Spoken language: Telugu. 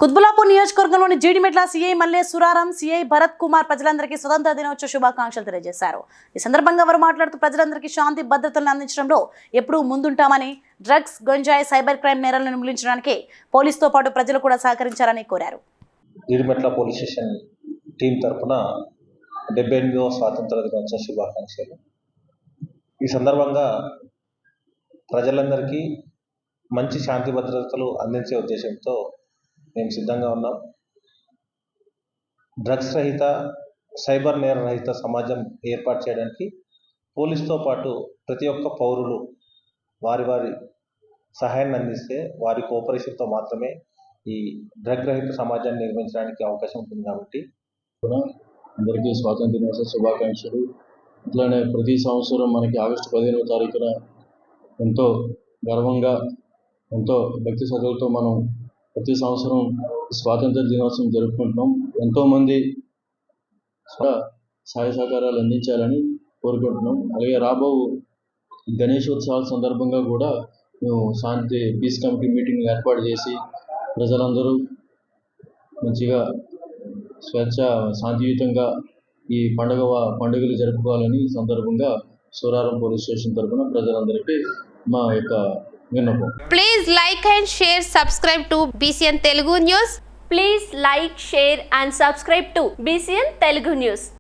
కుత్బుల్లాపూర్ నియోజకవర్గంలోని జీడిమెట్ల సీఐ మల్లె సురారం, సీఐ భరత్ కుమార్ ప్రజలందరికీ స్వతంత్ర దినోత్సవ శుభాకాంక్షలు తెలియజేశారు. ఈ సందర్భంగా వారు మాట్లాడుతూ ప్రజలందరికీ శాంతి భద్రతలను అందించడంలో ఎప్పుడూ ముందుంటామని, డ్రగ్స్, గంజాయి, సైబర్ క్రైమ్ నేరాలను నిర్మూలించడానికి పోలీసుతో పాటు ప్రజలు కూడా సహకరించాలని కోరారు. జీడిమెట్ల పోలీస్ స్టేషన్ టీం తరఫున 78వ స్వాతంత్ర దినోత్సవ శుభాకాంక్షలు. ఈ సందర్భంగా ప్రజలందరికీ మంచి శాంతి భద్రతలు అందించే ఉద్దేశంతో మేము సిద్ధంగా ఉన్నాం. డ్రగ్స్ రహిత, సైబర్ నేర రహిత సమాజం ఏర్పాటు చేయడానికి పోలీసుతో పాటు ప్రతి ఒక్క పౌరులు వారి సహాయాన్ని అందిస్తే, వారి కోఆపరేషన్తో మాత్రమే ఈ డ్రగ్ రహిత సమాజాన్ని నిర్మించడానికి అవకాశం ఉంటుంది. కాబట్టి అందరికీ స్వాతంత్ర దినోత్సవ శుభాకాంక్షలు. అట్లానే ప్రతి సంవత్సరం మనకి ఆగస్టు 15వ తారీఖున ఎంతో గర్వంగా, ఎంతో భక్తి శ్రద్ధలతో మనం ప్రతి సంవత్సరం స్వాతంత్ర దినోత్సవం జరుపుకుంటున్నాం. ఎంతోమంది సహాయ సహకారాలు అందించాలని కోరుకుంటున్నాం. అలాగే రాబో గణేశోత్సవాల సందర్భంగా కూడా మేము పీస్ కమిటీ మీటింగ్ ఏర్పాటు చేసి ప్రజలందరూ మంచిగా శాంతియుతంగా ఈ పండుగలు జరుపుకోవాలని సందర్భంగా సూరారం పోలీస్ స్టేషన్ తరఫున ప్రజలందరికీ మా యొక్క విన్నపం. Please like and share, subscribe to BCN Telugu News. Please like, share and subscribe to BCN Telugu News.